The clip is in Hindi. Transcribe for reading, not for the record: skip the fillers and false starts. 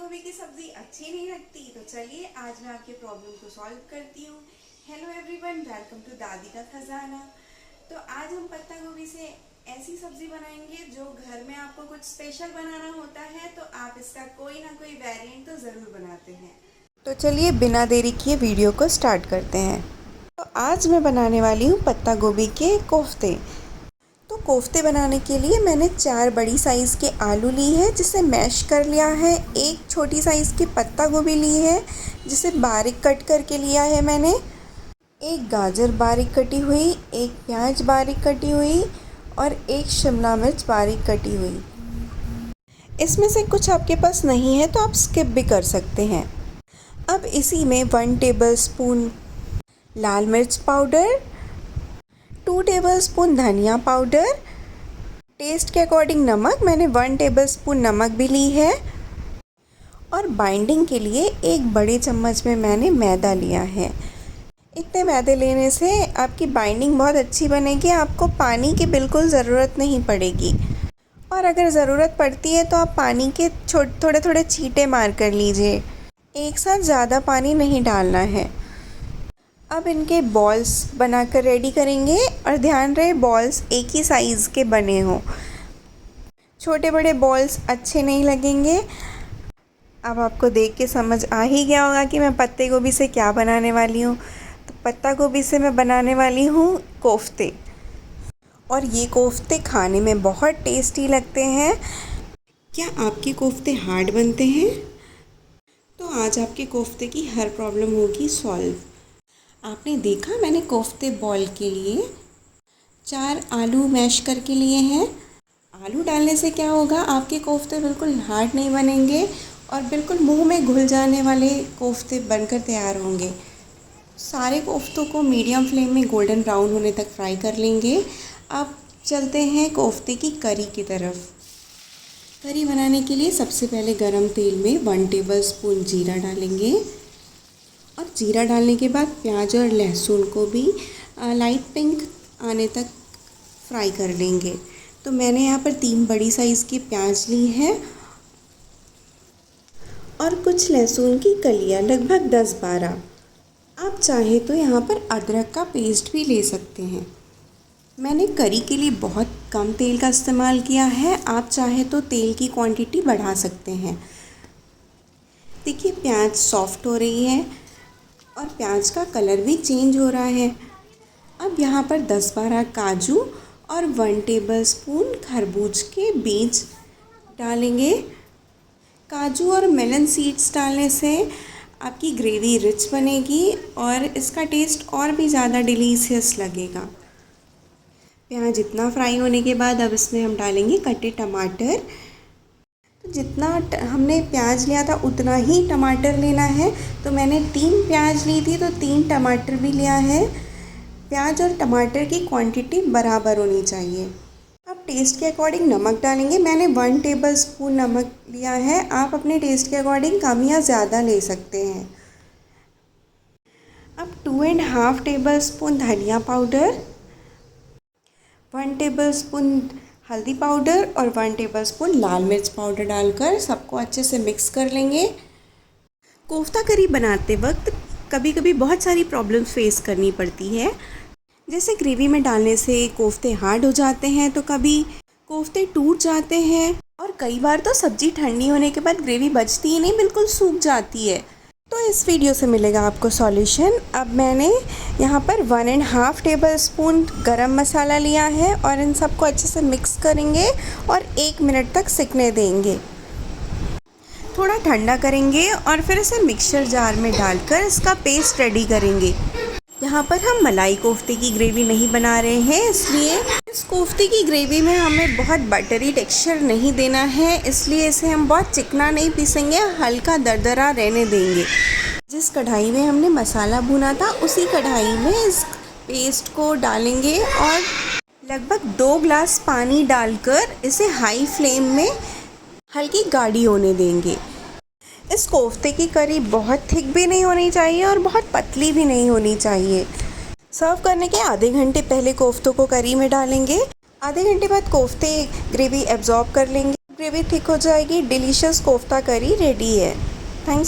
गोभी की सब्जी अच्छी नहीं लगती, तो चलिए आज मैं आपके प्रॉब्लम को सॉल्व करती हूँ। हेलो एवरीवन, वेलकम टू दादी का खजाना। तो आज हम पत्ता गोभी से ऐसी सब्जी बनाएंगे जो घर में आपको कुछ स्पेशल बनाना होता है तो आप इसका कोई ना कोई वेरिएंट तो ज़रूर बनाते हैं। तो चलिए बिना देरी किए वीडियो को स्टार्ट करते हैं। तो आज मैं बनाने वाली हूँ पत्ता गोभी के कोफ्ते। तो कोफ्ते बनाने के लिए मैंने 4 बड़ी साइज़ के आलू ली है जिसे मैश कर लिया है। एक छोटी साइज़ की पत्ता गोभी ली है जिसे बारीक कट करके लिया है मैंने। एक गाजर बारीक कटी हुई, एक प्याज बारीक कटी हुई और एक शिमला मिर्च बारीक कटी हुई। इसमें से कुछ आपके पास नहीं है तो आप स्किप भी कर सकते हैं। अब इसी में 1 टेबलस्पून लाल मिर्च पाउडर, 2 टेबलस्पून धनिया पाउडर, टेस्ट के अकॉर्डिंग नमक, मैंने 1 टेबलस्पून नमक भी ली है। और बाइंडिंग के लिए एक बड़े चम्मच में मैंने मैदा लिया है। इतने मैदे लेने से आपकी बाइंडिंग बहुत अच्छी बनेगी, आपको पानी की बिल्कुल ज़रूरत नहीं पड़ेगी। और अगर ज़रूरत पड़ती है तो आप पानी के थोड़े थोड़े छींटे मार कर लीजिए, एक साथ ज़्यादा पानी नहीं डालना है। अब इनके बॉल्स बनाकर रेडी करेंगे और ध्यान रहे बॉल्स एक ही साइज़ के बने हों, छोटे बड़े बॉल्स अच्छे नहीं लगेंगे। अब आपको देख के समझ आ ही गया होगा कि मैं पत्ते गोभी से क्या बनाने वाली हूँ। तो पत्ता गोभी से मैं बनाने वाली हूँ कोफ्ते, और ये कोफ्ते खाने में बहुत टेस्टी लगते हैं। क्या आपके कोफ्ते हार्ड बनते हैं? तो आज आपके कोफ्ते की हर प्रॉब्लम होगी सॉल्व। आपने देखा मैंने कोफ्ते बॉल के लिए 4 आलू मैश करके लिए हैं। आलू डालने से क्या होगा, आपके कोफ्ते बिल्कुल हार्ड नहीं बनेंगे और बिल्कुल मुंह में घुल जाने वाले कोफ्ते बनकर तैयार होंगे। सारे कोफ्तों को मीडियम फ्लेम में गोल्डन ब्राउन होने तक फ्राई कर लेंगे। अब चलते हैं कोफ्ते की करी की तरफ। करी बनाने के लिए सबसे पहले गरम तेल में 1 टेबलस्पून जीरा डालेंगे और जीरा डालने के बाद प्याज और लहसुन को भी लाइट पिंक आने तक फ्राई कर लेंगे। तो मैंने यहाँ पर 3 बड़ी साइज़ की प्याज ली है और कुछ लहसुन की कलियाँ लगभग 10-12। आप चाहे तो यहाँ पर अदरक का पेस्ट भी ले सकते हैं। मैंने करी के लिए बहुत कम तेल का इस्तेमाल किया है, आप चाहे तो तेल की क्वांटिटी बढ़ा सकते हैं। देखिए प्याज सॉफ्ट हो रही है और प्याज का कलर भी चेंज हो रहा है। अब यहाँ पर 10-12 काजू और 1 टेबलस्पून खरबूज के बीज डालेंगे। काजू और मेलन सीड्स डालने से आपकी ग्रेवी रिच बनेगी और इसका टेस्ट और भी ज़्यादा डिलीशियस लगेगा। प्याज इतना फ्राई होने के बाद अब इसमें हम डालेंगे कटे टमाटर। तो जितना हमने प्याज लिया था उतना ही टमाटर लेना है। तो मैंने 3 प्याज ली थी तो 3 टमाटर भी लिया है। प्याज और टमाटर की क्वांटिटी बराबर होनी चाहिए। अब टेस्ट के अकॉर्डिंग नमक डालेंगे। मैंने 1 टेबलस्पून नमक लिया है, आप अपने टेस्ट के अकॉर्डिंग कम या ज़्यादा ले सकते हैं। अब 2.5 टेबलस्पून धनिया पाउडर, 1 टेबलस्पून हल्दी पाउडर और 1 टेबलस्पून लाल मिर्च पाउडर डालकर सबको अच्छे से मिक्स कर लेंगे। कोफ्ता करी बनाते वक्त कभी कभी बहुत सारी प्रॉब्लम फेस करनी पड़ती है, जैसे ग्रेवी में डालने से कोफ्ते हार्ड हो जाते हैं, तो कभी कोफ्ते टूट जाते हैं और कई बार तो सब्ज़ी ठंडी होने के बाद ग्रेवी बचती ही नहीं, बिल्कुल सूख जाती है। तो इस वीडियो से मिलेगा आपको सॉल्यूशन। अब मैंने यहाँ पर 1.5 टेबलस्पून गरम मसाला लिया है और इन सबको अच्छे से मिक्स करेंगे और 1 मिनट तक सिकने देंगे। थोड़ा ठंडा करेंगे और फिर इसे मिक्सर जार में डालकर इसका पेस्ट रेडी करेंगे। यहाँ पर हम मलाई कोफ्ते की ग्रेवी नहीं बना रहे हैं, इसलिए इस कोफ्ते की ग्रेवी में हमें बहुत बटरी टेक्सचर नहीं देना है, इसलिए इसे हम बहुत चिकना नहीं पीसेंगे, हल्का दरदरा रहने देंगे। जिस कढ़ाई में हमने मसाला भुना था उसी कढ़ाई में इस पेस्ट को डालेंगे और लगभग 2 ग्लास पानी डालकर इसे हाई फ्लेम में हल्की गाढ़ी होने देंगे। इस कोफ्ते की करी बहुत थिक भी नहीं होनी चाहिए और बहुत पतली भी नहीं होनी चाहिए। सर्व करने के आधे घंटे पहले कोफ्तों को करी में डालेंगे। आधे घंटे बाद कोफ्ते ग्रेवी एब्जॉर्ब कर लेंगे। ग्रेवी थिक हो जाएगी, डिलीशियस कोफ्ता करी रेडी है। थैंक्स।